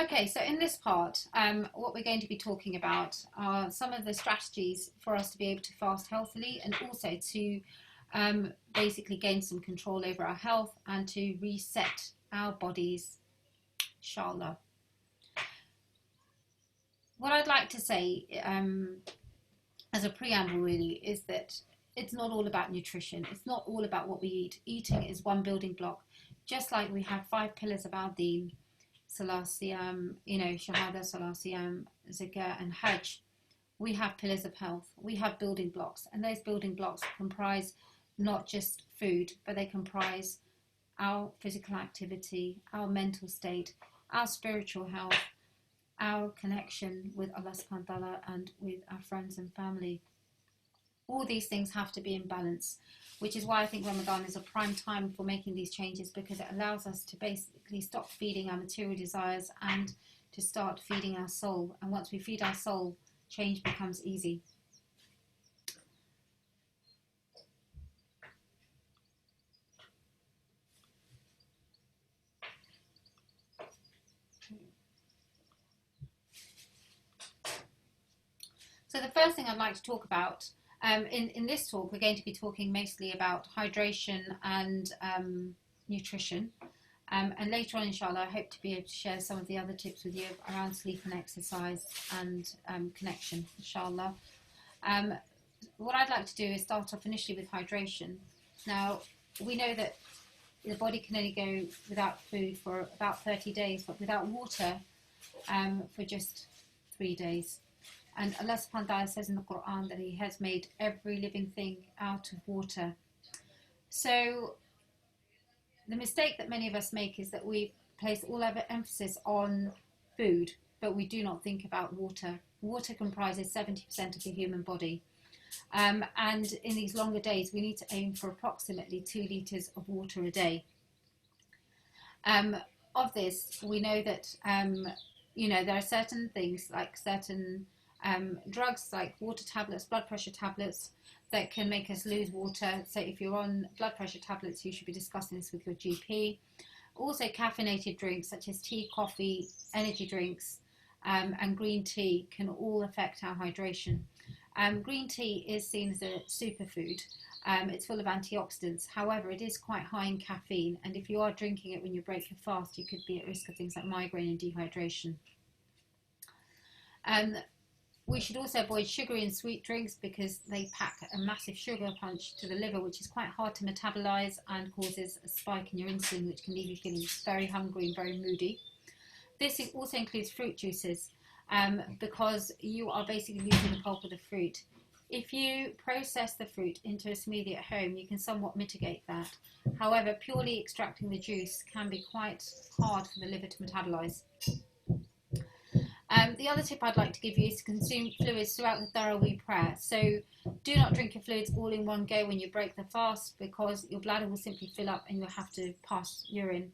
Okay, so in this part, what we're going to be talking about are some of the strategies for us to be able to fast healthily and also to basically gain some control over our health and to reset our bodies, inshallah. What I'd like to say as a preamble really is that it's not all about nutrition. It's not all about what we eat. Eating is one building block. Just like we have 5 pillars of our deen, Salah, Siyam, Shahada, Salah, Siyam, Zakah and Hajj, we have pillars of health. We have building blocks, and those building blocks comprise not just food, but they comprise our physical activity, our mental state, our spiritual health, our connection with Allah subhanahu wa ta'ala and with our friends and family. All these things have to be in balance, which is why I think Ramadan is a prime time for making these changes, because it allows us to basically stop feeding our material desires and to start feeding our soul. And once we feed our soul, change becomes easy. So the first thing I'd like to talk about, in this talk, we're going to be talking mostly about hydration and nutrition. And later on, inshallah, I hope to be able to share some of the other tips with you around sleep and exercise and connection, inshallah. What I'd like to do is start off initially with hydration. Now, we know that the body can only go without food for about 30 days, but without water for just 3 days. And Allah subhanahu wa ta'ala says in the Quran that He has made every living thing out of water. So the mistake that many of us make is that we place all our emphasis on food, but we do not think about water. Water comprises 70% of the human body. And in these longer days, we need to aim for approximately 2 litres of water a day. Of this, we know that, there are certain things like certain drugs like water tablets, blood pressure tablets that can make us lose water. So if you're on blood pressure tablets, you should be discussing this with your GP. Also caffeinated drinks such as tea, coffee, energy drinks and green tea can all affect our hydration. Green tea is seen as a superfood. It's full of antioxidants. However, it is quite high in caffeine, and if you are drinking it when you break your fast, you could be at risk of things like migraine and dehydration. We should also avoid sugary and sweet drinks because they pack a massive sugar punch to the liver, which is quite hard to metabolize and causes a spike in your insulin, which can leave you feeling very hungry and very moody. This also includes fruit juices because you are basically using the pulp of the fruit. If you process the fruit into a smoothie at home, you can somewhat mitigate that. However, purely extracting the juice can be quite hard for the liver to metabolize. The other tip I'd like to give you is to consume fluids throughout the Tarawih prayer. So do not drink your fluids all in one go when you break the fast, because your bladder will simply fill up and you'll have to pass urine.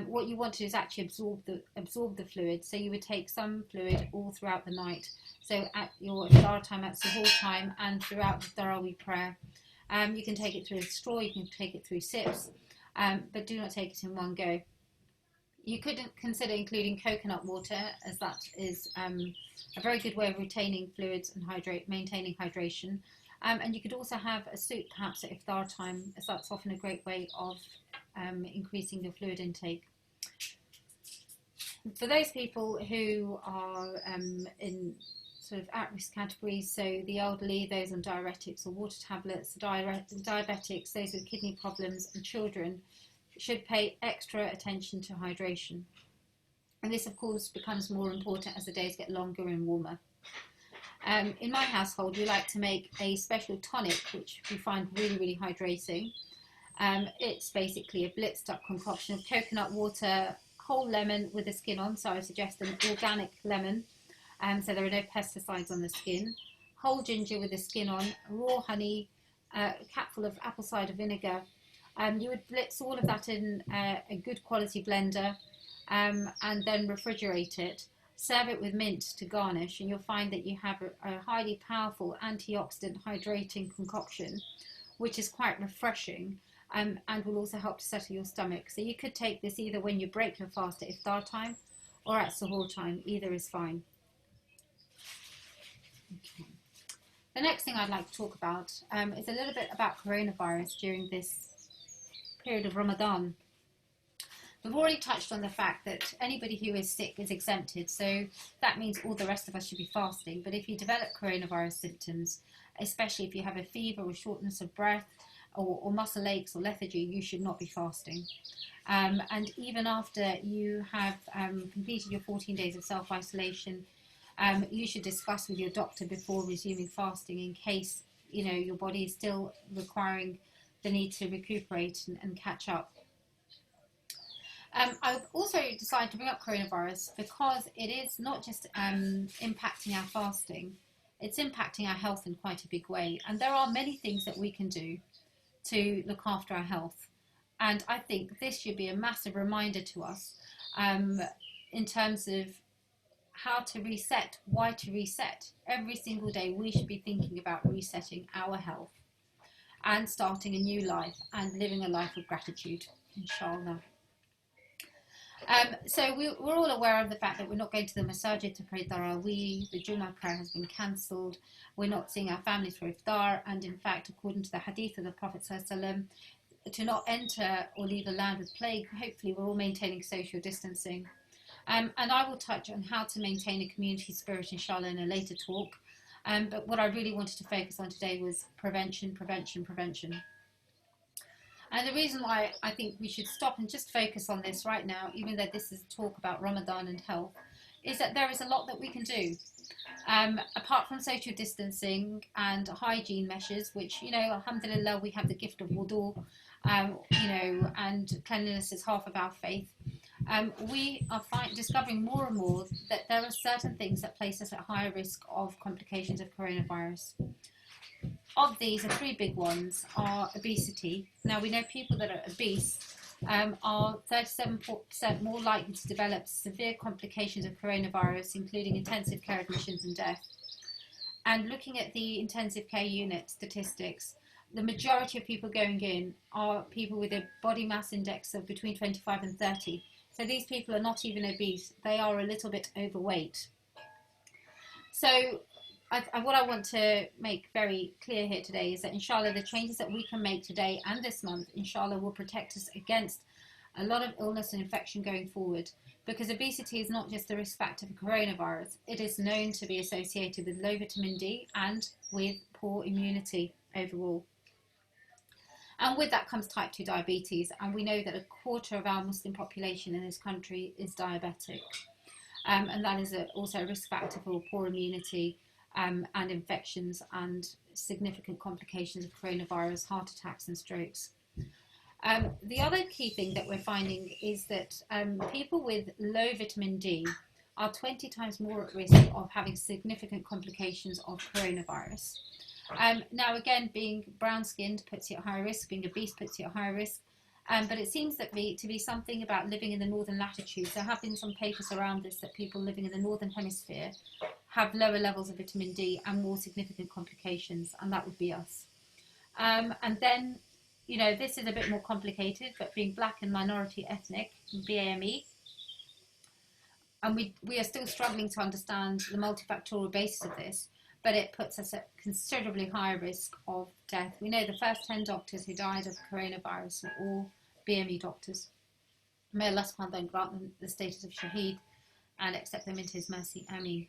What you want to do is actually absorb the fluid. So you would take some fluid all throughout the night. So at your iftar time, at suhoor time, and throughout the Tarawih prayer. You can take it through a straw, you can take it through sips, but do not take it in one go. You could consider including coconut water, as that is a very good way of retaining fluids and maintaining hydration. And you could also have a soup perhaps at iftar time, as that's often a great way of increasing your fluid intake. For those people who are in sort of at-risk categories, so the elderly, those on diuretics or water tablets, diabetics, those with kidney problems, and children, should pay extra attention to hydration. And this, of course, becomes more important as the days get longer and warmer. In my household, we like to make a special tonic, which we find really, really hydrating. It's basically a blitzed up concoction of coconut water, whole lemon with the skin on, so I suggest an organic lemon, so there are no pesticides on the skin, whole ginger with the skin on, raw honey, a capful of apple cider vinegar. You would blitz all of that in a good quality blender and then refrigerate it. Serve it with mint to garnish, and you'll find that you have a highly powerful antioxidant hydrating concoction, which is quite refreshing and will also help to settle your stomach. So you could take this either when you break your fast at iftar time, or at suhoor time. Either is fine. Okay. The next thing I'd like to talk about is a little bit about coronavirus during this period of Ramadan. We've already touched on the fact that anybody who is sick is exempted, so that means all the rest of us should be fasting. But if you develop coronavirus symptoms, especially if you have a fever or shortness of breath or muscle aches or lethargy, you should not be fasting. And even after you have completed your 14 days of self-isolation, you should discuss with your doctor before resuming fasting in case, you know, your body is still requiring the need to recuperate and catch up. I've also decided to bring up coronavirus because it is not just impacting our fasting, it's impacting our health in quite a big way. And there are many things that we can do to look after our health. And I think this should be a massive reminder to us in terms of how to reset, why to reset. Every single day we should be thinking about resetting our health and starting a new life and living a life of gratitude, inshallah. So we're all aware of the fact that we're not going to the masajid to pray Tarawih. The Jummah prayer has been cancelled. We're not seeing our families for iftar. And in fact, according to the hadith of the Prophet ﷺ, to not enter or leave a land with plague, hopefully we're all maintaining social distancing. And I will touch on how to maintain a community spirit, inshallah, in a later talk. But what I really wanted to focus on today was prevention. And the reason why I think we should stop and just focus on this right now, even though this is a talk about Ramadan and health, is that there is a lot that we can do. Apart from social distancing and hygiene measures, which, you know, alhamdulillah, we have the gift of wudu, you know, and cleanliness is half of our faith. We are discovering more and more that there are certain things that place us at higher risk of complications of coronavirus. Of these, the three big ones are obesity. Now, we know people that are obese are 37% more likely to develop severe complications of coronavirus, including intensive care admissions and death. And looking at the intensive care unit statistics, the majority of people going in are people with a body mass index of between 25 and 30. So these people are not even obese, they are a little bit overweight. So what I want to make very clear here today is that, inshallah, the changes that we can make today and this month, inshallah, will protect us against a lot of illness and infection going forward, because obesity is not just a risk factor for coronavirus. It is known to be associated with low vitamin D and with poor immunity overall. And with that comes type 2 diabetes, and we know that a quarter of our Muslim population in this country is diabetic, and that is also a risk factor for poor immunity and infections and significant complications of coronavirus, heart attacks and strokes. The other key thing that we're finding is that people with low vitamin D are 20 times more at risk of having significant complications of coronavirus. Now, again, being brown-skinned puts you at higher risk, being obese puts you at higher risk, but it seems to be something about living in the northern latitudes. There have been some papers around this that people living in the northern hemisphere have lower levels of vitamin D and more significant complications, and that would be us. And then, you know, this is a bit more complicated, but being black and minority ethnic, BAME, and we are still struggling to understand the multifactorial basis of this, but it puts us at considerably higher risk of death. We know the first 10 doctors who died of coronavirus were all BME doctors. May Allah subhanahu wa ta'ala grant them the status of shaheed and accept them into his mercy. Ameen.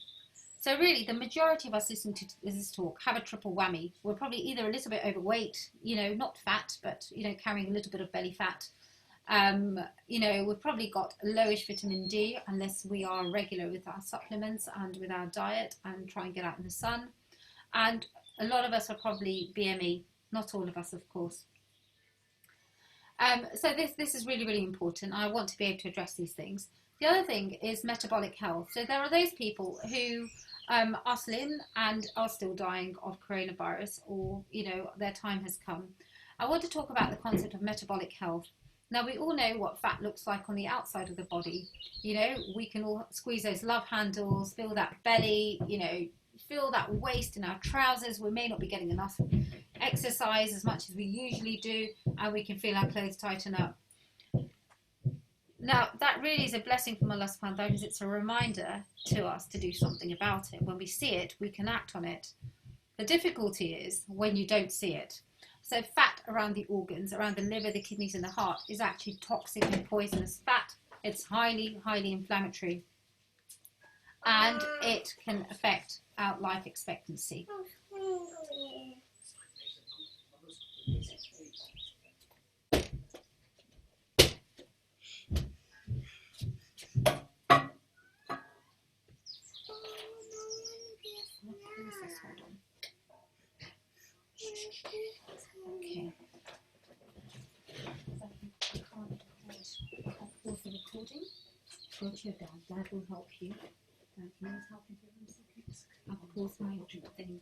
So really, the majority of us listening to this talk have a triple whammy. We're probably either a little bit overweight, you know, not fat, but, you know, carrying a little bit of belly fat. You know, we've probably got lowish vitamin D unless we are regular with our supplements and with our diet and try and get out in the sun. And a lot of us are probably BME, not all of us, of course. So this is really, really important. I want to be able to address these things. The other thing is metabolic health. So there are those people who are slim and are still dying of coronavirus, or, you know, their time has come. I want to talk about the concept of metabolic health. Now, we all know what fat looks like on the outside of the body. You know, we can all squeeze those love handles, feel that belly, you know, feel that waist in our trousers. We may not be getting enough exercise as much as we usually do, and we can feel our clothes tighten up. Now, that really is a blessing from Allah subhanahu wa ta'ala, because it's a reminder to us to do something about it. When we see it, we can act on it. The difficulty is when you don't see it. So fat around the organs, around the liver, the kidneys and the heart is actually toxic and poisonous fat. It's highly, highly inflammatory. And it can affect our life expectancy. Okay. I can't pause the recording. Go to your dad. Dad will help you. Can you always help me for 1 second? I'll pause my thing.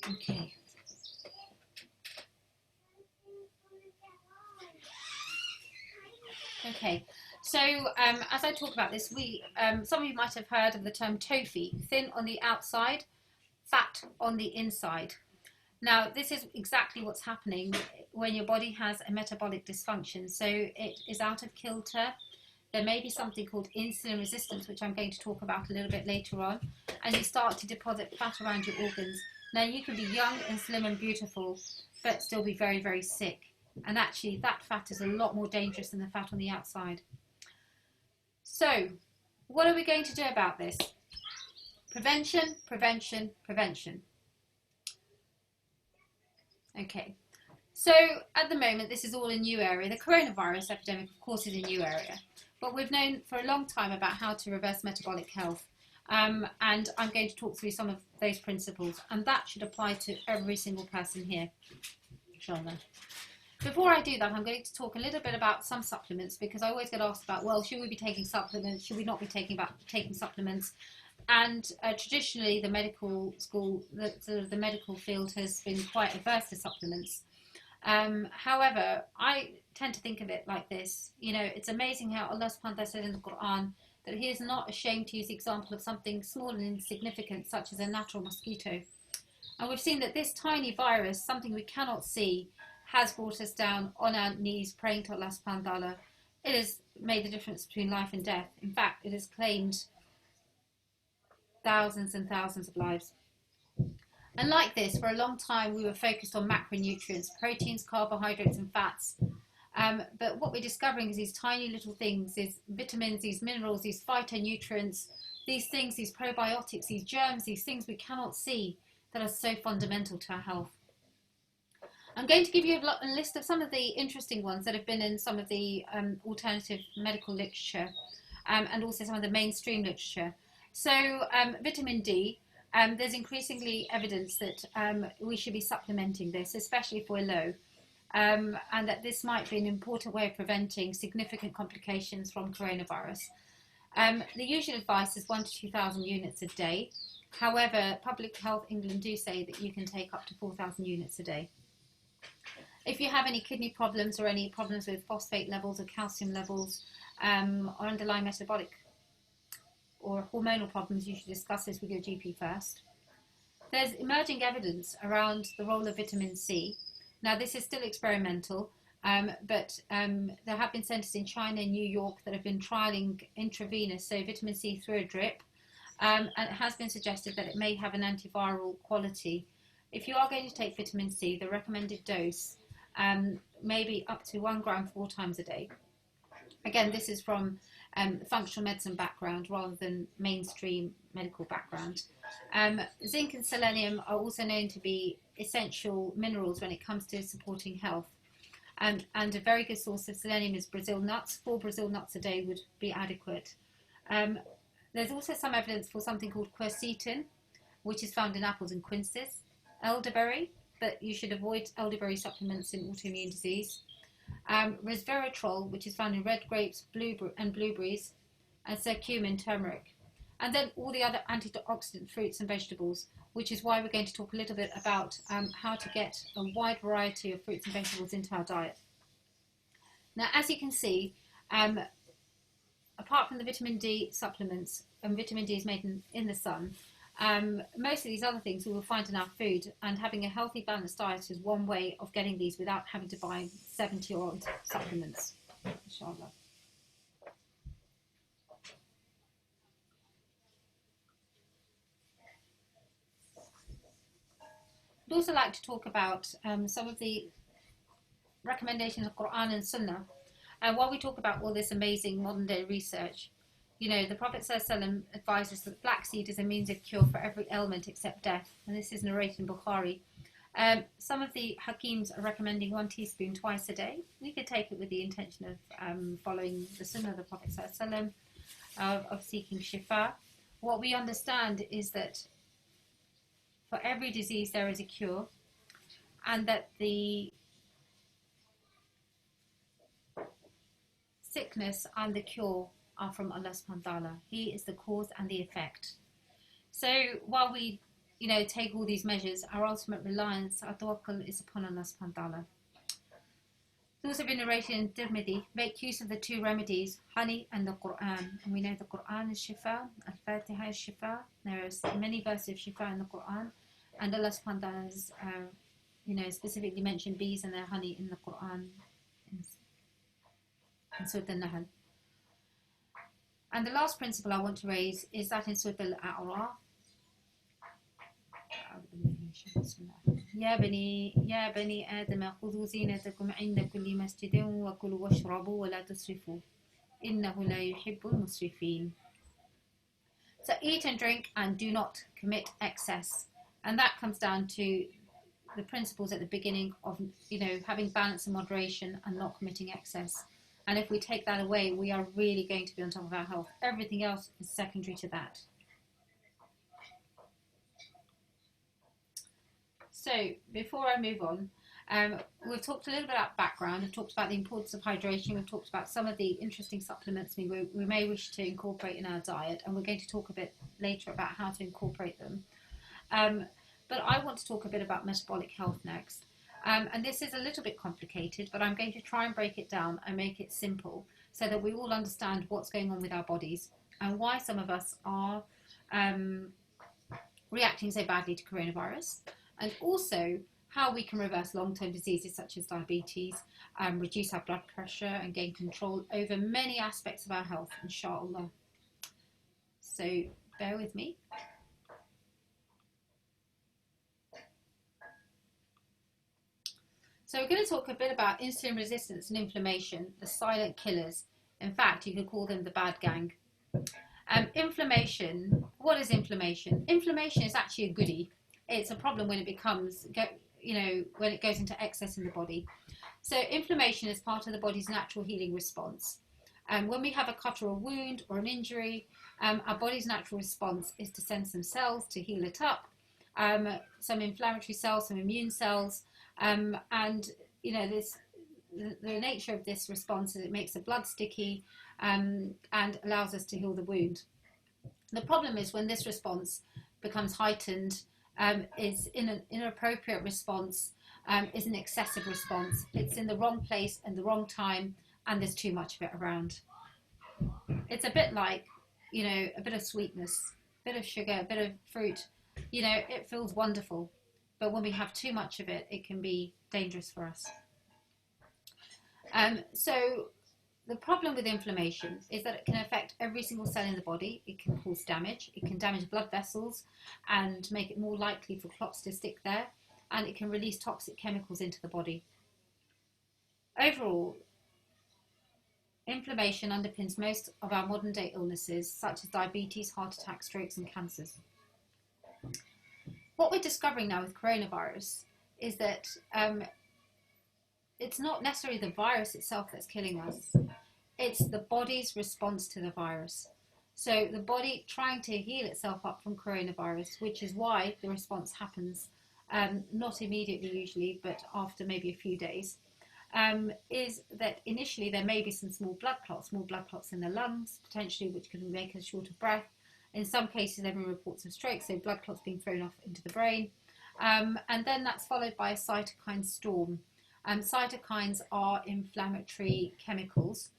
Okay. Okay. So as I talk about this, some of you might have heard of the term TOFI, thin on the outside, fat on the inside. Now, this is exactly what's happening when your body has a metabolic dysfunction. So it is out of kilter. There may be something called insulin resistance, which I'm going to talk about a little bit later on, and you start to deposit fat around your organs. Now, you can be young and slim and beautiful, but still be very, very sick. And actually, that fat is a lot more dangerous than the fat on the outside. So, what are we going to do about this? Prevention, prevention, prevention. Okay, so at the moment, this is all a new area. The coronavirus epidemic, of course, is a new area. But we've known for a long time about how to reverse metabolic health. And I'm going to talk through some of those principles. And that should apply to every single person here. Inshallah. Before I do that, I'm going to talk a little bit about some supplements, because I always get asked about, well, should we be taking supplements? Should we not be taking supplements? And traditionally, the medical school, the medical field has been quite averse to supplements. However, I tend to think of it like this. You know, it's amazing how Allah subhanahu wa ta'ala said in the Quran that He is not ashamed to use the example of something small and insignificant, such as a natural mosquito. And we've seen that this tiny virus, something we cannot see, has brought us down on our knees praying to Allah subhanahu wa ta'ala. It has made the difference between life and death. In fact, it has claimed thousands and thousands of lives. And like this, for a long time, we were focused on macronutrients, proteins, carbohydrates, and fats. But what we're discovering is these tiny little things, these vitamins, these minerals, these phytonutrients, these things, these probiotics, these germs, these things we cannot see that are so fundamental to our health. I'm going to give you a list of some of the interesting ones that have been in some of the alternative medical literature and also some of the mainstream literature. So vitamin D, there's increasingly evidence that we should be supplementing this, especially if we're low, and that this might be an important way of preventing significant complications from coronavirus. The usual advice is 1,000 to 2,000 units a day. However, Public Health England do say that you can take up to 4,000 units a day. If you have any kidney problems or any problems with phosphate levels or calcium levels or underlying metabolic or hormonal problems, you should discuss this with your GP first. There's emerging evidence around the role of vitamin C. Now, this is still experimental, but there have been centres in China and New York that have been trialling intravenous, so vitamin C through a drip, and it has been suggested that it may have an antiviral quality. If you are going to take vitamin C, the recommended dose may be up to 1 gram 4 times a day. Again, this is from functional medicine background rather than mainstream medical background. Zinc and selenium are also known to be essential minerals when it comes to supporting health. And a very good source of selenium is Brazil nuts. 4 Brazil nuts a day would be adequate. There's also some evidence for something called quercetin, which is found in apples and quinces. Elderberry, but you should avoid elderberry supplements in autoimmune disease. Resveratrol, which is found in red grapes and blueberries, and curcumin, turmeric. And then all the other antioxidant fruits and vegetables, which is why we're going to talk a little bit about how to get a wide variety of fruits and vegetables into our diet. Now, as you can see, apart from the vitamin D supplements, and vitamin D is made in the sun, Most of these other things we will find in our food, and having a healthy, balanced diet is one way of getting these without having to buy 70 odd supplements. Inshallah. I'd also like to talk about some of the recommendations of Quran and Sunnah. And while we talk about all this amazing modern day research, you know, the Prophet ﷺ advises that flaxseed is a means of cure for every ailment except death. And this is narrated in Bukhari. Some of the Hakims are recommending 1 teaspoon twice a day. We could take it with the intention of following the Sunnah of the Prophet ﷺ, of seeking shifa. What we understand is that for every disease there is a cure, and that the sickness and the cure are from Allah subhanahu wa ta'ala. He is the cause and the effect. So while we, you know, take all these measures, our ultimate reliance, our tawakkul, is upon Allah subhanahu wa ta'ala. It's also been narrated in Tirmidhi, make use of the 2 remedies, honey and the Quran. And we know the Quran is shifa, al-Fatiha is shifa. There are many verses of shifa in the Quran, and Allah subhanahu wa ta'ala has, you know, specifically mentioned bees and their honey in the Quran, in Surah Al-Nahl. And the last principle I want to raise is that in Surah Al-A'raf, يا بني آدم خذوا زينتكم عند كل مسجد وكلوا واشربوا ولا تسرفوا إنه لا يحب المسرفين. So eat and drink and do not commit excess. And that comes down to the principles at the beginning of, you know, having balance and moderation and not committing excess. And if we take that away, we are really going to be on top of our health. Everything else is secondary to that. So before I move on, we've talked a little bit about background. We've talked about the importance of hydration. We've talked about some of the interesting supplements we may wish to incorporate in our diet. And we're going to talk a bit later about how to incorporate them. But I want to talk a bit about metabolic health next. And this is a little bit complicated, but I'm going to try and break it down and make it simple so that we all understand what's going on with our bodies and why some of us are reacting so badly to coronavirus, and also how we can reverse long-term diseases such as diabetes, reduce our blood pressure and gain control over many aspects of our health, inshallah. So bear with me. So we're going to talk a bit about insulin resistance and inflammation, the silent killers. In fact, you could call them the bad gang. Inflammation, what is inflammation? Inflammation is actually a goodie. It's a problem when it becomes, you know, when it goes into excess in the body. So inflammation is part of the body's natural healing response. When we have a cut or a wound or an injury, our body's natural response is to send some cells to heal it up, some inflammatory cells, some immune cells, and you know, the nature of this response is it makes the blood sticky and allows us to heal the wound. The problem is when this response becomes heightened, is an inappropriate response, is an excessive response. It's in the wrong place and the wrong time, and there's too much of it around. It's a bit like, you know, a bit of sweetness, a bit of sugar, a bit of fruit. You know, it feels wonderful, but when we have too much of it, it can be dangerous for us. So the problem with inflammation is that it can affect every single cell in the body. It can cause damage. It can damage blood vessels and make it more likely for clots to stick there. And it can release toxic chemicals into the body. Overall, inflammation underpins most of our modern day illnesses, such as diabetes, heart attacks, strokes, and cancers. What we're discovering now with coronavirus is that it's not necessarily the virus itself that's killing us. It's the body's response to the virus. So the body trying to heal itself up from coronavirus, which is why the response happens, not immediately usually, but after maybe a few days, is that initially there may be some small blood clots in the lungs, potentially, which can make us short of breath. In some cases, there have been reports of stroke, so blood clots being thrown off into the brain. And then that's followed by a cytokine storm. Cytokines are inflammatory chemicals,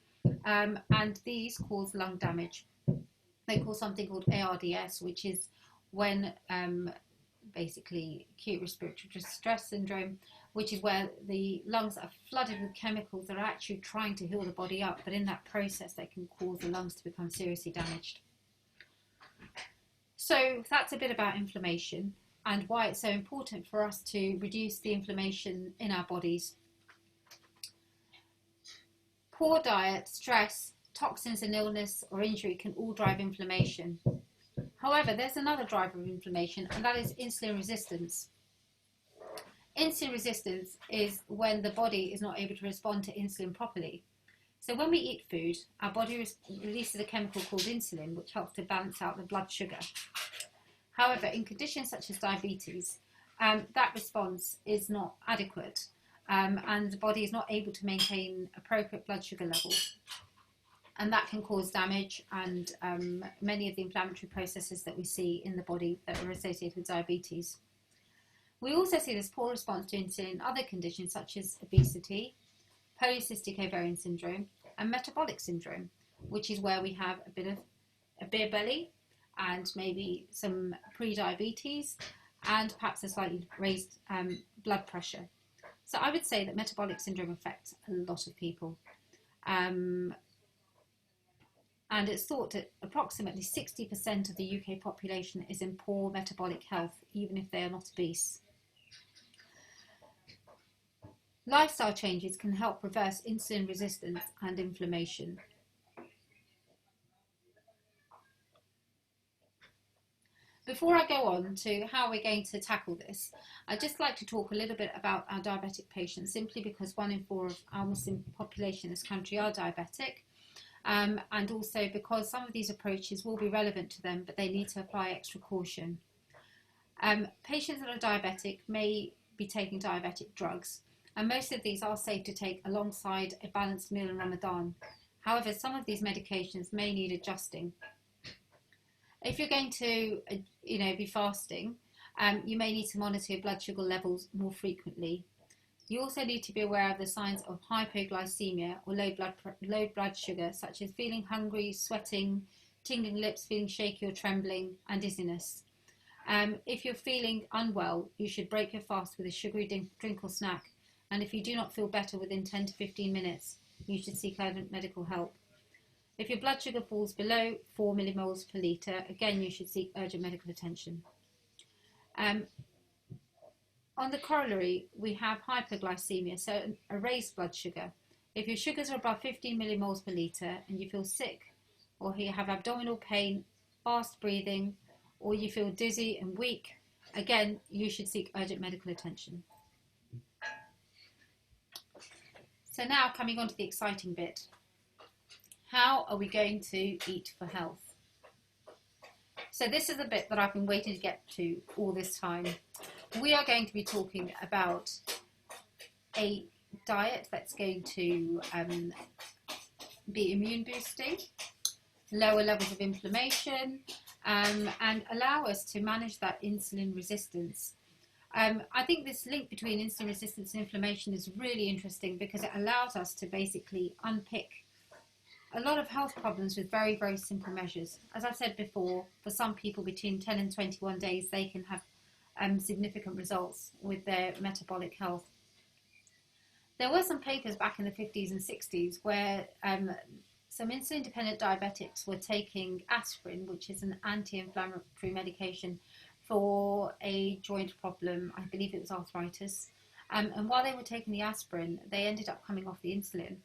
and these cause lung damage. They cause something called ARDS, which is when basically acute respiratory distress syndrome, which is where the lungs are flooded with chemicals that are actually trying to heal the body up, but in that process they can cause the lungs to become seriously damaged. So that's a bit about inflammation and why it's so important for us to reduce the inflammation in our bodies. Poor diet, stress, toxins and illness or injury can all drive inflammation. However, there's another driver of inflammation, and that is insulin resistance. Insulin resistance is when the body is not able to respond to insulin properly. So when we eat food, our body releases a chemical called insulin, which helps to balance out the blood sugar. However, in conditions such as diabetes, that response is not adequate, and the body is not able to maintain appropriate blood sugar levels. And that can cause damage and many of the inflammatory processes that we see in the body that are associated with diabetes. We also see this poor response to insulin in other conditions such as obesity, polycystic ovarian syndrome, and metabolic syndrome, which is where we have a bit of a beer belly and maybe some pre-diabetes and perhaps a slightly raised blood pressure. So I would say that metabolic syndrome affects a lot of people. And it's thought that approximately 60% of the UK population is in poor metabolic health, even if they are not obese. Lifestyle changes can help reverse insulin resistance and inflammation. Before I go on to how we're going to tackle this, I'd just like to talk a little bit about our diabetic patients, simply because 1 in 4 of our Muslim population in this country are diabetic. And also because some of these approaches will be relevant to them, but they need to apply extra caution. Patients that are diabetic may be taking diabetic drugs, and most of these are safe to take alongside a balanced meal in Ramadan. However, some of these medications may need adjusting. If you're going to be fasting, you may need to monitor your blood sugar levels more frequently. You also need to be aware of the signs of hypoglycemia or low blood sugar, such as feeling hungry, sweating, tingling lips, feeling shaky or trembling, and dizziness. If you're feeling unwell, you should break your fast with a sugary drink or snack. And if you do not feel better within 10 to 15 minutes, you should seek urgent medical help. If your blood sugar falls below 4 millimoles per litre, again, you should seek urgent medical attention. On the corollary, we have hyperglycemia, so a raised blood sugar. If your sugars are above 15 millimoles per litre and you feel sick, or you have abdominal pain, fast breathing, or you feel dizzy and weak, again, you should seek urgent medical attention. So now coming on to the exciting bit. How are we going to eat for health? So this is the bit that I've been waiting to get to all this time. We are going to be talking about a diet that's going to be immune boosting, lower levels of inflammation, and allow us to manage that insulin resistance. I think this link between insulin resistance and inflammation is really interesting because it allows us to basically unpick a lot of health problems with very, very simple measures. As I've said before, for some people between 10 and 21 days, they can have significant results with their metabolic health. There were some papers back in the 50s and 60s where some insulin-dependent diabetics were taking aspirin, which is an anti-inflammatory medication for a joint problem. I believe it was arthritis. And while they were taking the aspirin, they ended up coming off the insulin.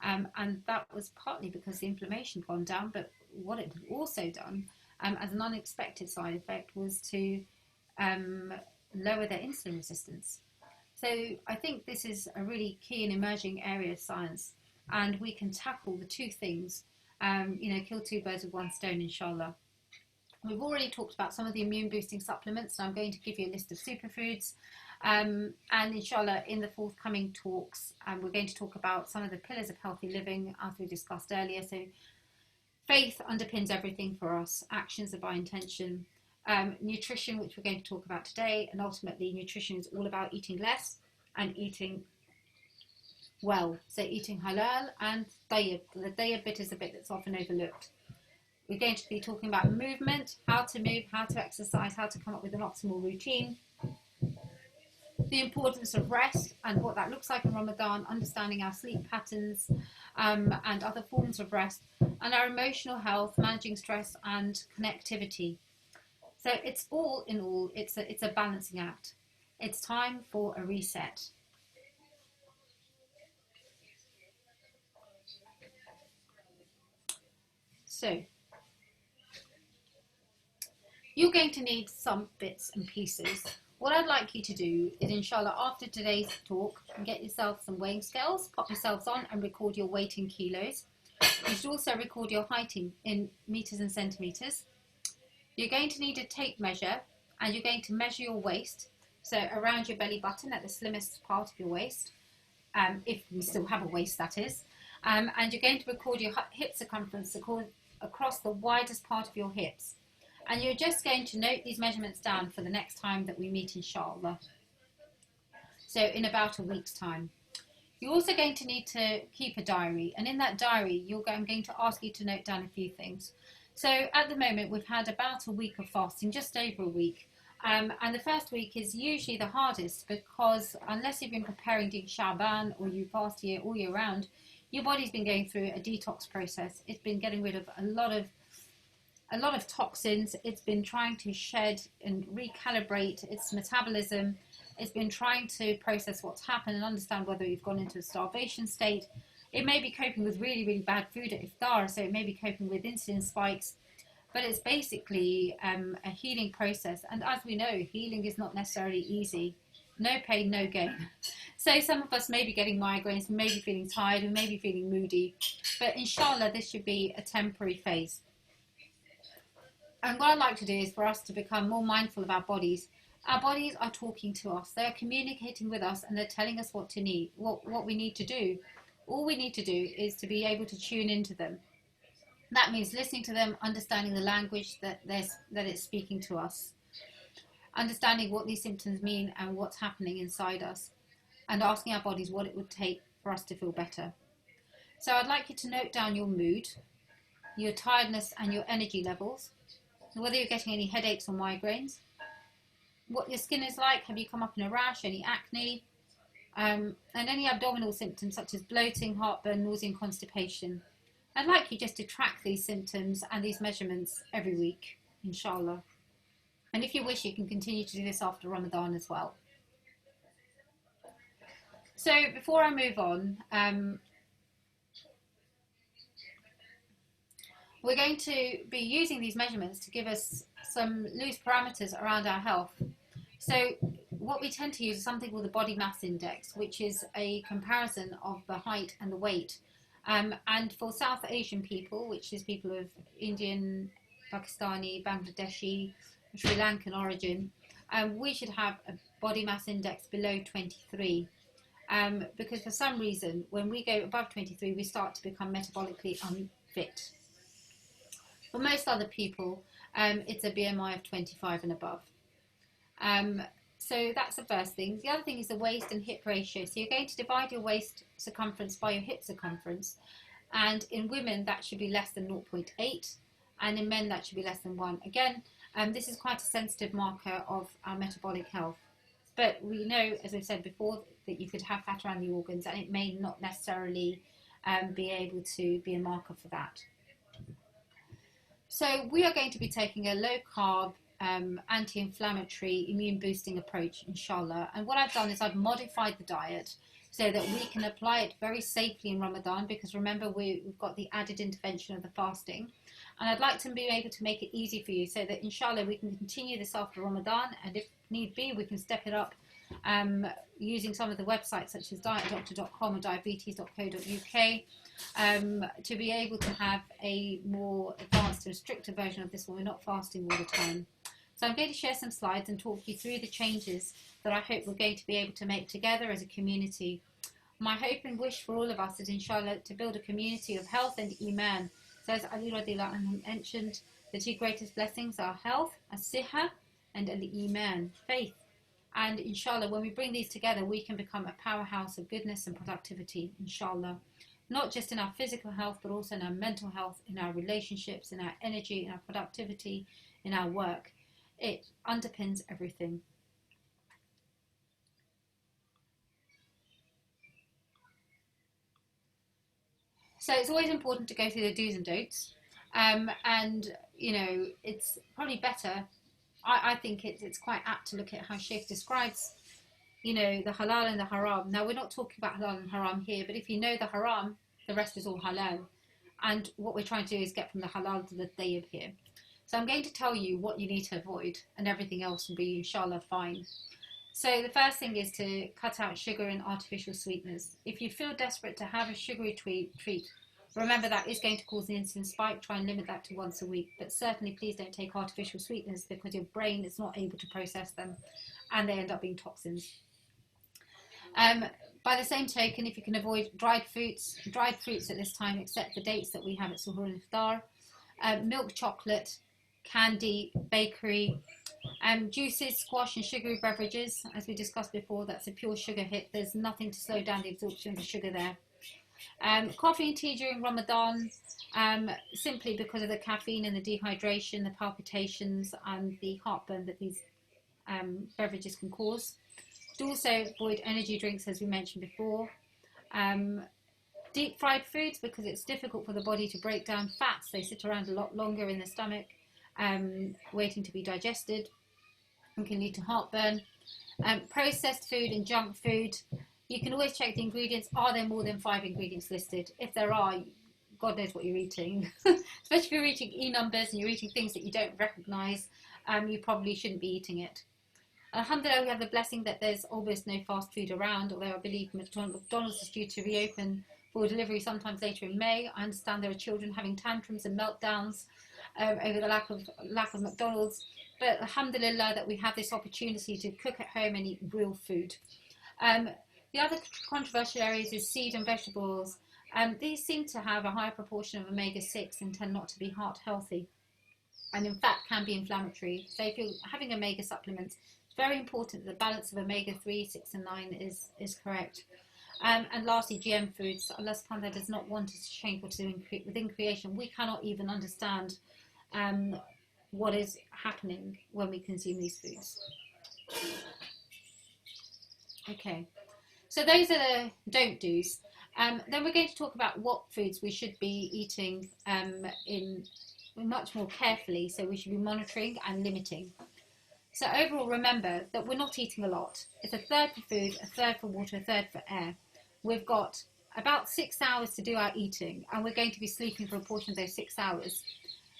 And that was partly because the inflammation had gone down, but what it had also done as an unexpected side effect was to lower their insulin resistance. So I think this is a really key and emerging area of science, and we can tackle the two things, kill two birds with one stone, inshallah. We've already talked about some of the immune boosting supplements, and I'm going to give you a list of superfoods. And inshallah, in the forthcoming talks, we're going to talk about some of the pillars of healthy living, as we discussed earlier. So faith underpins everything for us. Actions are by intention. Nutrition, which we're going to talk about today, and ultimately nutrition is all about eating less and eating well. So eating halal and tayyib. The tayyib bit is a bit that's often overlooked. We're going to be talking about movement, how to move, how to exercise, how to come up with an optimal routine, the importance of rest and what that looks like in Ramadan, understanding our sleep patterns and other forms of rest, and our emotional health, managing stress and connectivity. So it's all in all, it's a balancing act. It's time for a reset. So you're going to need some bits and pieces. What I'd like you to do is, inshallah, after today's talk, get yourself some weighing scales, pop yourselves on and record your weight in kilos. You should also record your height in meters and centimeters. You're going to need a tape measure, and you're going to measure your waist, so around your belly button at the slimmest part of your waist, if we still have a waist, that is. And you're going to record your hip circumference across the widest part of your hips. And you're just going to note these measurements down for the next time that we meet, inshallah. So in about a week's time. You're also going to need to keep a diary. And in that diary, I'm going to ask you to note down a few things. So at the moment, we've had about a week of fasting, just over a week. And the first week is usually the hardest because unless you've been preparing during Sha'ban or you fast all year round, your body's been going through a detox process. It's been getting rid of a lot of toxins. It's been trying to shed and recalibrate its metabolism. It's been trying to process what's happened and understand whether you've gone into a starvation state. It may be coping with really, really bad food at iftar, so it may be coping with insulin spikes. But it's basically a healing process. And as we know, healing is not necessarily easy. No pain, no gain. So some of us may be getting migraines, we may be feeling tired, we may be feeling moody. But inshallah, this should be a temporary phase. And what I'd like to do is for us to become more mindful of our bodies. Our bodies are talking to us. They're communicating with us and they're telling us what we need to do. All we need to do is to be able to tune into them. That means listening to them, understanding the language that it's speaking to us, understanding what these symptoms mean and what's happening inside us, and asking our bodies what it would take for us to feel better. So I'd like you to note down your mood, your tiredness and your energy levels, whether you're getting any headaches or migraines, what your skin is like, have you come up in a rash, any acne, and any abdominal symptoms such as bloating, heartburn, nausea and constipation. I'd like you just to track these symptoms and these measurements every week, inshallah. And if you wish, you can continue to do this after Ramadan as well. So before I move on, we're going to be using these measurements to give us some loose parameters around our health. So what we tend to use is something called the body mass index, which is a comparison of the height and the weight. And for South Asian people, which is people of Indian, Pakistani, Bangladeshi, Sri Lankan origin, we should have a body mass index below 23. Because for some reason, when we go above 23, we start to become metabolically unfit. For most other people, it's a BMI of 25 and above. So that's the first thing. The other thing is the waist and hip ratio. So you're going to divide your waist circumference by your hip circumference. And in women, that should be less than 0.8. And in men, that should be less than 1. Again, this is quite a sensitive marker of our metabolic health. But we know, as I've said before, that you could have fat around the organs, and it may not necessarily be able to be a marker for that. So we are going to be taking a low-carb, anti-inflammatory, immune-boosting approach, inshallah. And what I've done is I've modified the diet so that we can apply it very safely in Ramadan, because remember, we've got the added intervention of the fasting. And I'd like to be able to make it easy for you so that, inshallah, we can continue this after Ramadan, and if need be, we can step it up using some of the websites such as dietdoctor.com or diabetes.co.uk to be able to have a more advanced and stricter version of this when we're not fasting all the time. So I'm going to share some slides and talk you through the changes that I hope we're going to be able to make together as a community. My hope and wish for all of us is, inshallah, to build a community of health and iman. So as Ali radiallahu anhu mentioned, the two greatest blessings are health, as-siha, and al-iman, faith. And inshallah, when we bring these together, we can become a powerhouse of goodness and productivity, inshallah. not just in our physical health, but also in our mental health, in our relationships, in our energy, in our productivity, in our work. It underpins everything. So it's always important to go through the do's and don'ts. And, you know, it's probably better, I think it's quite apt to look at how Sheikh describes, you know, the halal and the haram. Now, we're not talking about halal and haram here, but if you know the haram, the rest is all halal. And what we're trying to do is get from the halal to the tayyib here. So I'm going to tell you what you need to avoid, and everything else will be, inshallah, fine. So the first thing is to cut out sugar and artificial sweeteners. If you feel desperate to have a sugary treat, remember that is going to cause an insulin spike. Try and limit that to once a week. But certainly please don't take artificial sweeteners, because your brain is not able to process them and they end up being toxins. By the same token, if you can avoid dried fruits at this time, except the dates that we have at Suhoor and Iftar, milk chocolate, candy, bakery, juices, squash and sugary beverages, as we discussed before, that's a pure sugar hit. There's nothing to slow down the absorption of the sugar there. Coffee and tea during Ramadan, simply because of the caffeine and the dehydration, the palpitations and the heartburn that these beverages can cause. To also avoid energy drinks, as we mentioned before. Deep fried foods, because it's difficult for the body to break down fats. They sit around a lot longer in the stomach, waiting to be digested, and can lead to heartburn. Processed food and junk food, you can always check the ingredients. Are there more than 5 ingredients listed? If there are, God knows what you're eating. Especially if you're eating E-numbers and you're eating things that you don't recognise, you probably shouldn't be eating it. Alhamdulillah, we have the blessing that there's almost no fast food around, although I believe McDonald's is due to reopen for delivery sometimes later in May. I understand there are children having tantrums and meltdowns over the lack of McDonald's, but alhamdulillah that we have this opportunity to cook at home and eat real food. The other controversial areas is seed and vegetables. These seem to have a higher proportion of omega-6 and tend not to be heart healthy, and in fact can be inflammatory. So if you're having omega supplements, it's very important that the balance of omega-3, 6 and 9 is correct. And lastly, GM foods. Allah subhanahu wa ta'ala does not want us to change what is within creation. We cannot even understand what is happening when we consume these foods. Okay, so those are the don't do's. Then we're going to talk about what foods we should be eating in much more carefully, so we should be monitoring and limiting. So overall, remember that we're not eating a lot. It's a third for food, a third for water, a third for air. We've got about 6 hours to do our eating, and we're going to be sleeping for a portion of those 6 hours.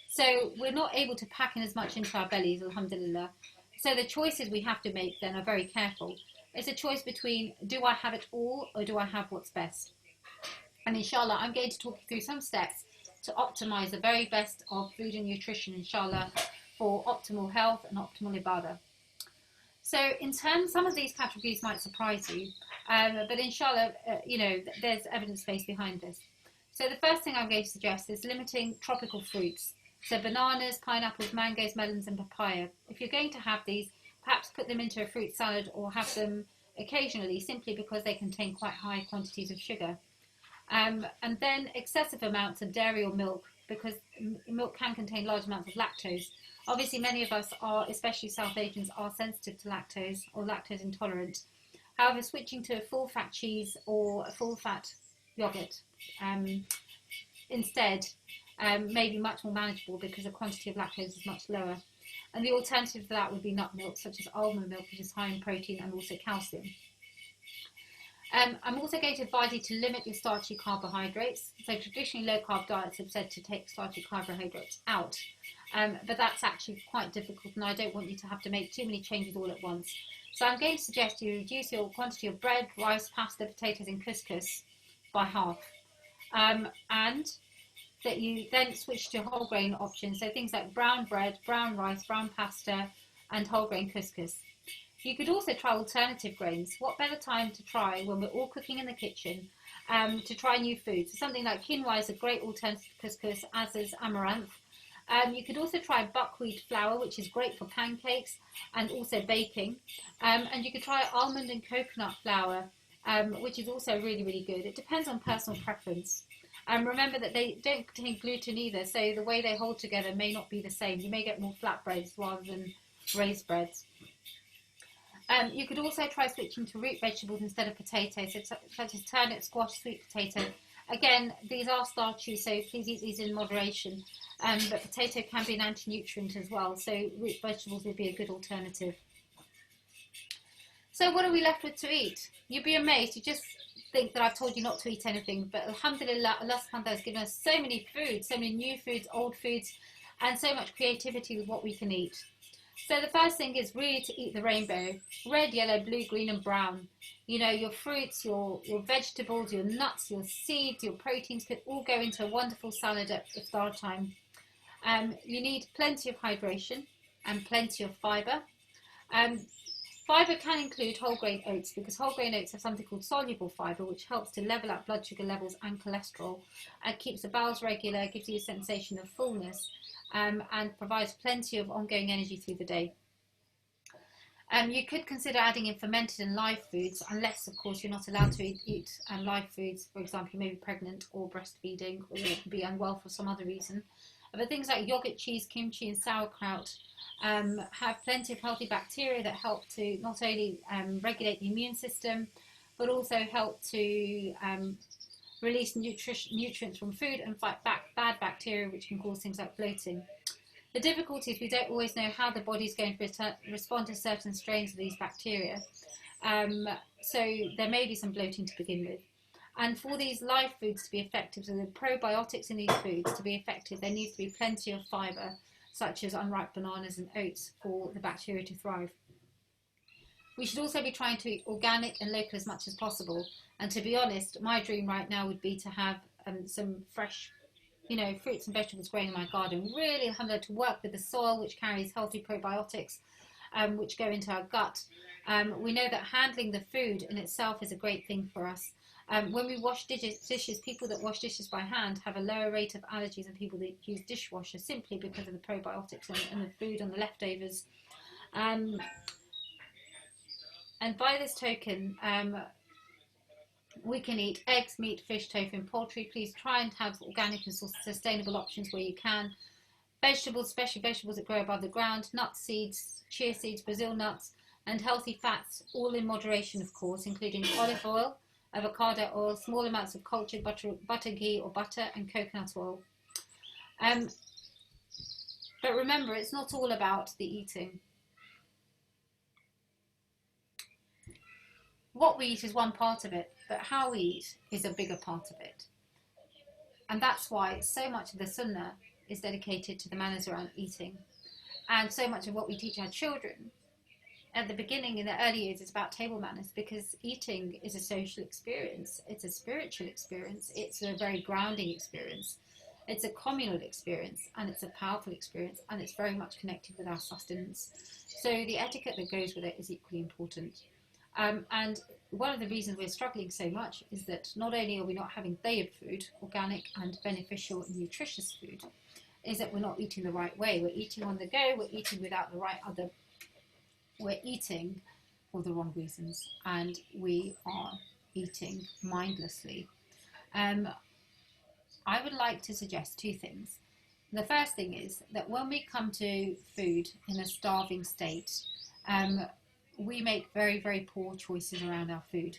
So we're not able to pack in as much into our bellies, alhamdulillah. So the choices we have to make then are very careful. It's a choice between, do I have it all or do I have what's best? And inshallah, I'm going to talk you through some steps to optimize the very best of food and nutrition, inshallah, for optimal health and optimal ibadah. So in terms, some of these categories might surprise you, but inshallah, there's evidence based behind this. So the first thing I'm going to suggest is limiting tropical fruits. So bananas, pineapples, mangoes, melons and papaya. If you're going to have these, perhaps put them into a fruit salad or have them occasionally, simply because they contain quite high quantities of sugar. And then excessive amounts of dairy or milk, because milk can contain large amounts of lactose. Obviously, many of us are, especially South Asians, are sensitive to lactose or lactose intolerant. However, switching to a full-fat cheese or a full-fat yogurt instead may be much more manageable, because the quantity of lactose is much lower. And the alternative to that would be nut milk, such as almond milk, which is high in protein and also calcium. I'm also going to advise you to limit your starchy carbohydrates. So traditionally low-carb diets have said to take starchy carbohydrates out, but that's actually quite difficult, and I don't want you to have to make too many changes all at once. So I'm going to suggest you reduce your quantity of bread, rice, pasta, potatoes and couscous by half, and that you then switch to whole grain options, so things like brown bread, brown rice, brown pasta and whole grain couscous. You could also try alternative grains. What better time to try when we're all cooking in the kitchen to try new foods? So something like quinoa is a great alternative to couscous, as is amaranth. You could also try buckwheat flour, which is great for pancakes and also baking. And you could try almond and coconut flour which is also really, really good. It depends on personal preference. Remember that they don't contain gluten either, so the way they hold together may not be the same. You may get more flatbreads rather than raised breads. You could also try switching to root vegetables instead of potatoes, such as turnip, squash, sweet potato. Again, these are starchy, so please eat these in moderation. But potato can be an anti-nutrient as well, so root vegetables would be a good alternative. So what are we left with to eat? You'd be amazed. You just think that I've told you not to eat anything, but alhamdulillah, Allah subhanahu wa ta'ala has given us so many foods, so many new foods, old foods, and so much creativity with what we can eat. So the first thing is really to eat the rainbow: red, yellow, blue, green and brown. You know, your fruits, your vegetables, your nuts, your seeds, your proteins could all go into a wonderful salad at iftar time. You need plenty of hydration and plenty of fibre. Fibre can include whole grain oats, because whole grain oats have something called soluble fibre, which helps to level out blood sugar levels and cholesterol, and keeps the bowels regular, gives you a sensation of fullness, and provides plenty of ongoing energy through the day. You could consider adding in fermented and live foods, unless, of course, you're not allowed to eat live foods. For example, you may be pregnant or breastfeeding, or be unwell for some other reason. But things like yogurt, cheese, kimchi and sauerkraut have plenty of healthy bacteria that help to not only regulate the immune system, but also help to release nutrients from food and fight back bad bacteria, which can cause things like bloating. The difficulty is we don't always know how the body is going to respond to certain strains of these bacteria. So there may be some bloating to begin with. And for these live foods to be effective, so the probiotics in these foods to be effective, there needs to be plenty of fibre, such as unripe bananas and oats, for the bacteria to thrive. We should also be trying to eat organic and local as much as possible. And to be honest, my dream right now would be to have some fresh, fruits and vegetables growing in my garden. Really, alhamdulillah, to work with the soil, which carries healthy probiotics, which go into our gut. We know that handling the food in itself is a great thing for us. When we wash dishes, people that wash dishes by hand have a lower rate of allergies than people that use dishwashers, simply because of the probiotics and the food and the leftovers. And by this token, we can eat eggs, meat, fish, tofu and poultry. Please try and have organic and sustainable options where you can. Vegetables, especially vegetables that grow above the ground, nuts, seeds, chia seeds, Brazil nuts, and healthy fats, all in moderation, of course, including olive oil, avocado oil, small amounts of cultured butter, ghee or butter, and coconut oil. But remember, it's not all about the eating. What we eat is one part of it, but how we eat is a bigger part of it. And that's why so much of the Sunnah is dedicated to the manners around eating. And so much of what we teach our children at the beginning, in the early years, is about table manners, because eating is a social experience, it's a spiritual experience, it's a very grounding experience, it's a communal experience, and it's a powerful experience, and it's very much connected with our sustenance. So the etiquette that goes with it is equally important. And one of the reasons we're struggling so much is that not only are we not having tayyib food, organic and beneficial and nutritious food, is that we're not eating the right way. We're eating on the go, we're eating without the right other, we're eating for the wrong reasons, and we are eating mindlessly. I would like to suggest two things. The first thing is that when we come to food in a starving state, we make very, very poor choices around our food.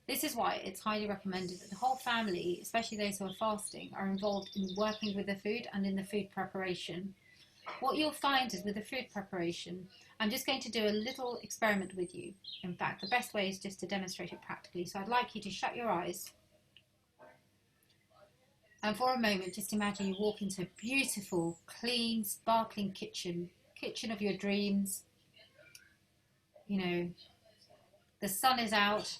This is why it's highly recommended that the whole family, especially those who are fasting, are involved in working with the food and in the food preparation. What you'll find is with the food preparation, I'm just going to do a little experiment with you. In fact, the best way is just to demonstrate it practically. So I'd like you to shut your eyes. And for a moment, just imagine you walk into a beautiful, clean, sparkling kitchen of your dreams. The sun is out.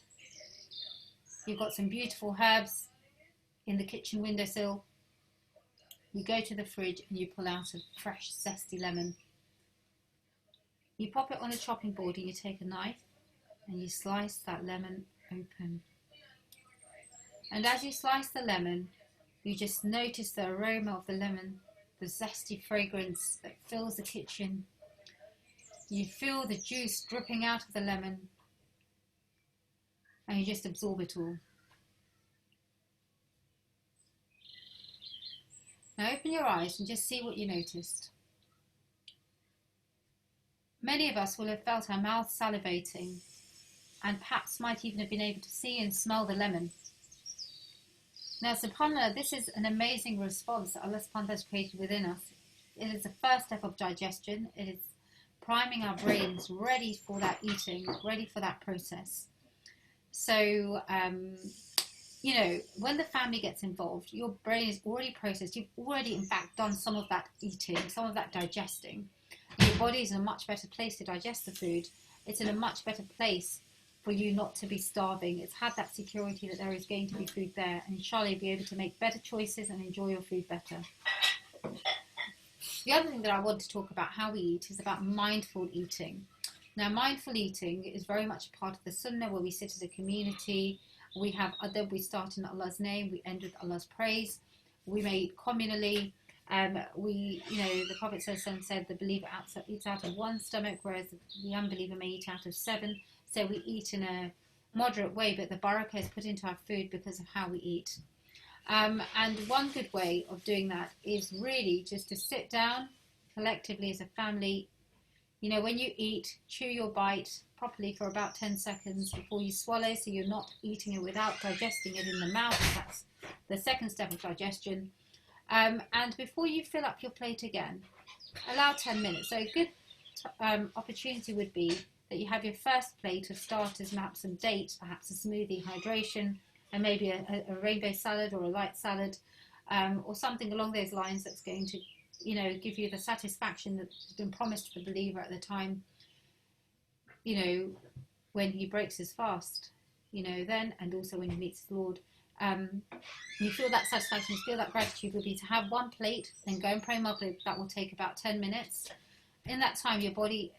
You've got some beautiful herbs in the kitchen windowsill. You go to the fridge and you pull out a fresh, zesty lemon. You pop it on a chopping board and you take a knife and you slice that lemon open. And as you slice the lemon, you just notice the aroma of the lemon, the zesty fragrance that fills the kitchen. You feel the juice dripping out of the lemon. and you just absorb it all. Now open your eyes and just see what you noticed. Many of us will have felt our mouths salivating, and perhaps might even have been able to see and smell the lemon. Now, subhanAllah, this is an amazing response that Allah subhanahu wa ta'ala has created within us. It is the first step of digestion. It is priming our brains ready for that eating, ready for that process. So, you know, when the family gets involved, your brain is already processed. You've already, in fact, done some of that eating, some of that digesting. Your body is in a much better place to digest the food. It's in a much better place for you not to be starving. It's had that security that there is going to be food there, and inshallah you'll be able to make better choices and enjoy your food better. The other thing that I want to talk about how we eat is about mindful eating. Now, mindful eating is very much a part of the Sunnah, where we sit as a community. We have adab, we start in Allah's name, we end with Allah's praise. We may eat communally. The Prophet said the believer eats out of one stomach, whereas the unbeliever may eat out of 7. So we eat in a moderate way, but the barakah is put into our food because of how we eat. And one good way of doing that is really just to sit down collectively as a family. You know, when you eat, chew your bite properly for about 10 seconds before you swallow, so you're not eating it without digesting it in the mouth. That's the second step of digestion. And before you fill up your plate again, allow 10 minutes. So a good opportunity would be that you have your first plate of starters, perhaps some dates, perhaps a smoothie, hydration, and maybe a rainbow salad or a light salad, or something along those lines that's going to, you know, give you the satisfaction that's been promised to the believer at the time, you know, when he breaks his fast, you know, then, and also when he meets his Lord. You feel that satisfaction, you feel that gratitude would be to have one plate, then go and pray Maghrib. That will take about 10 minutes. In that time, your body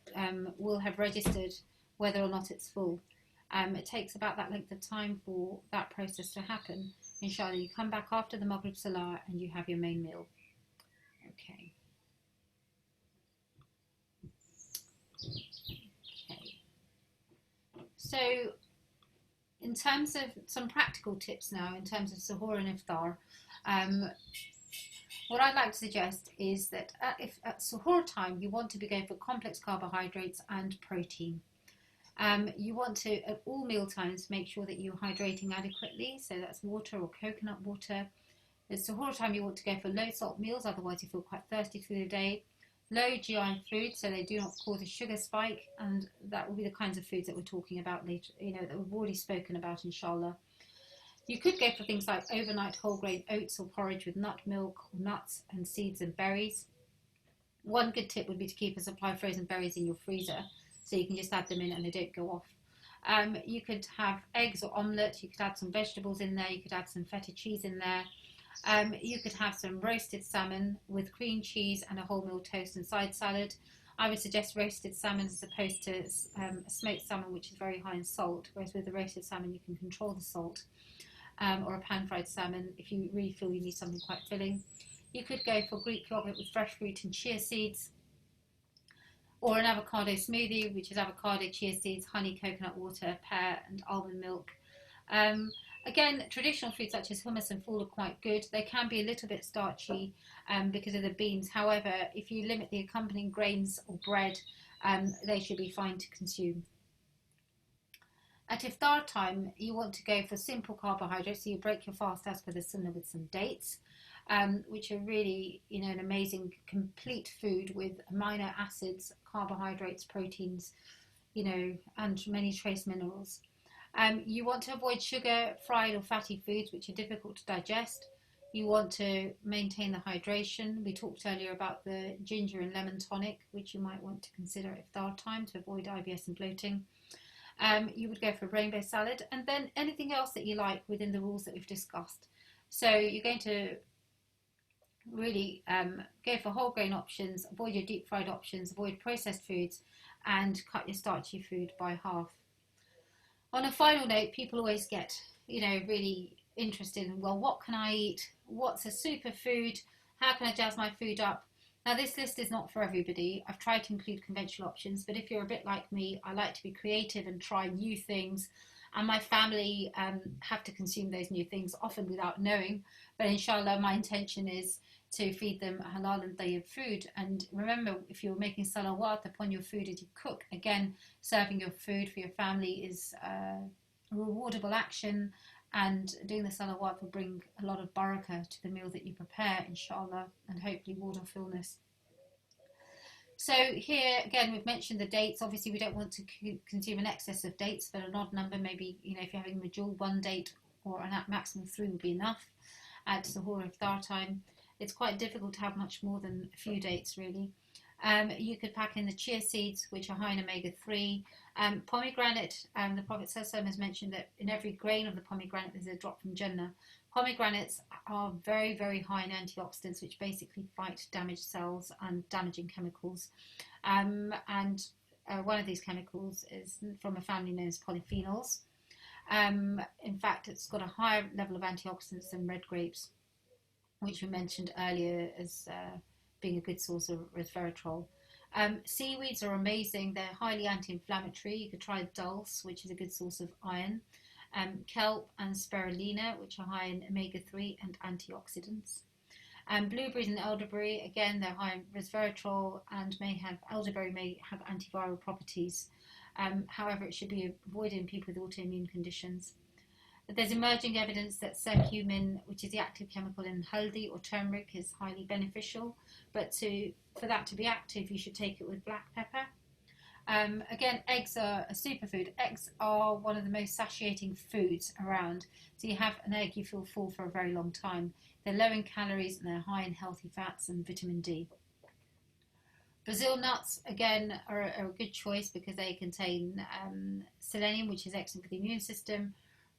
will have registered whether or not it's full. It takes about that length of time for that process to happen. Inshallah, you come back after the Maghrib Salah and you have your main meal. Okay. So, in terms of some practical tips now, in terms of suhoor and iftar, what I'd like to suggest is that if at suhoor time you want to be going for complex carbohydrates and protein. You want to, at all meal times, make sure that you're hydrating adequately, so that's water or coconut water. At suhoor time you want to go for low salt meals, otherwise you feel quite thirsty through the day. Low GI foods, so they do not cause a sugar spike, and that will be the kinds of foods that we're talking about later, you know, that we've already spoken about, inshallah. You could go for things like overnight whole grain oats or porridge with nut milk, or nuts and seeds and berries. One good tip would be to keep a supply of frozen berries in your freezer, so you can just add them in and they don't go off. You could have eggs or omelette, you could add some vegetables in there, you could add some feta cheese in there. You could have some roasted salmon with cream cheese and a wholemeal toast and side salad. I would suggest roasted salmon as opposed to a smoked salmon, which is very high in salt, whereas with the roasted salmon you can control the salt. Or a pan-fried salmon if you really feel you need something quite filling. You could go for Greek yogurt with fresh fruit and chia seeds, or an avocado smoothie, which is avocado, chia seeds, honey, coconut water, pear and almond milk. Again, traditional foods such as hummus and ful are quite good. They can be a little bit starchy because of the beans. However, if you limit the accompanying grains or bread, they should be fine to consume. At iftar time, you want to go for simple carbohydrates, so you break your fast as per the Sunnah with some dates, which are really, you know, an amazing complete food with amino acids, carbohydrates, proteins, you know, and many trace minerals. You want to avoid sugar, fried or fatty foods, which are difficult to digest. You want to maintain the hydration. We talked earlier about the ginger and lemon tonic, which you might want to consider at iftar time to avoid IBS and bloating. You would go for a rainbow salad, and then anything else that you like within the rules that we've discussed. So you're going to really go for whole grain options, avoid your deep fried options, avoid processed foods, and cut your starchy food by half. On a final note, people always get, you know, really interested in, well, what can I eat? What's a superfood? How can I jazz my food up? Now, this list is not for everybody. I've tried to include conventional options, but if you're a bit like me, I like to be creative and try new things. and my family have to consume those new things, often without knowing. But inshallah, my intention is to feed them halal and tayyib food. And remember, if you're making salawat upon your food as you cook, again, serving your food for your family is a rewardable action, and doing the salawat will bring a lot of barakah to the meal that you prepare, inshallah, and hopefully ward off illness. So here again, we've mentioned the dates. Obviously, we don't want to consume an excess of dates, but an odd number, maybe, if you're having majul, 1 date or a maximum of 3 would be enough at suhoor or iftar time. It's quite difficult to have much more than a few dates, really. You could pack in the chia seeds, which are high in omega-3. Pomegranate, the Prophet ﷺ has mentioned that in every grain of the pomegranate there's a drop from Jannah. Pomegranates are very, very high in antioxidants, which basically fight damaged cells and damaging chemicals. And one of these chemicals is from a family known as polyphenols. In fact, it's got a higher level of antioxidants than red grapes, which we mentioned earlier as being a good source of resveratrol. Seaweeds are amazing. They're highly anti-inflammatory. You could try dulse, which is a good source of iron. Kelp and spirulina, which are high in omega-3 and antioxidants. Blueberries and elderberry, again, they're high in resveratrol, and elderberry may have antiviral properties. However, it should be avoided in people with autoimmune conditions. But there's emerging evidence that curcumin, which is the active chemical in haldi or turmeric, is highly beneficial. But for that to be active, you should take it with black pepper. Again, eggs are a superfood. Eggs are one of the most satiating foods around. So you have an egg, you feel full for a very long time. They're low in calories and they're high in healthy fats and vitamin D. Brazil nuts, again, are a good choice because they contain selenium, which is excellent for the immune system.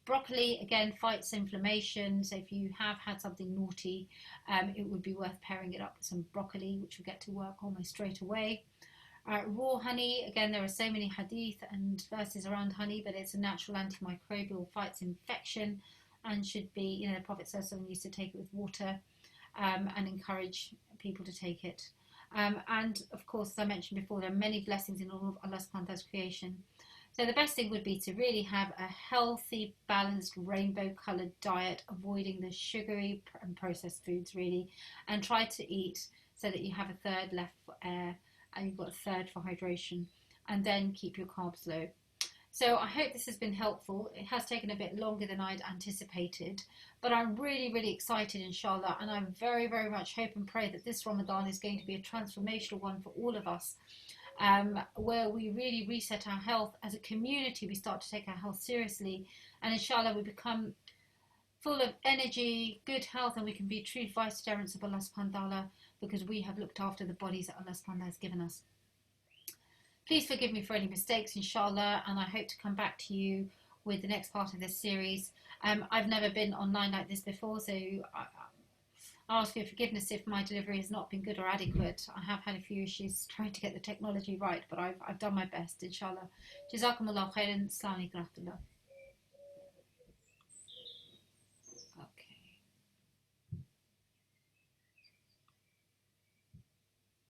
Broccoli, again, fights inflammation. So if you have had something naughty, it would be worth pairing it up with some broccoli, which will get to work almost straight away. Raw honey, again, there are so many hadith and verses around honey, but it's a natural antimicrobial, fights infection, and should be, the Prophet ﷺ used to take it with water and encourage people to take it. And of course, as I mentioned before, there are many blessings in all of Allah subhanahu wa ta'ala's creation. So the best thing would be to really have a healthy, balanced, rainbow-coloured diet, avoiding the sugary and processed foods, really, and try to eat so that you have a third left for air and you've got a third for hydration, and then keep your carbs low. So I hope this has been helpful. It has taken a bit longer than I'd anticipated, but I'm really, really excited, inshallah, and I very, very much hope and pray that this Ramadan is going to be a transformational one for all of us, where we really reset our health. As a community, we start to take our health seriously, and inshallah we become full of energy, good health, and we can be true vicegerents of Allah subhanahu wa ta'ala because we have looked after the bodies that Allah subhanahu wa ta'ala has given us. Please forgive me for any mistakes, inshallah, and I hope to come back to you with the next part of this series. I've never been online like this before, so I ask your forgiveness if my delivery has not been good or adequate. I have had a few issues trying to get the technology right, but I've done my best, inshallah. Jazakumullah khairan. Assalamu alaikum wa rahmatullah.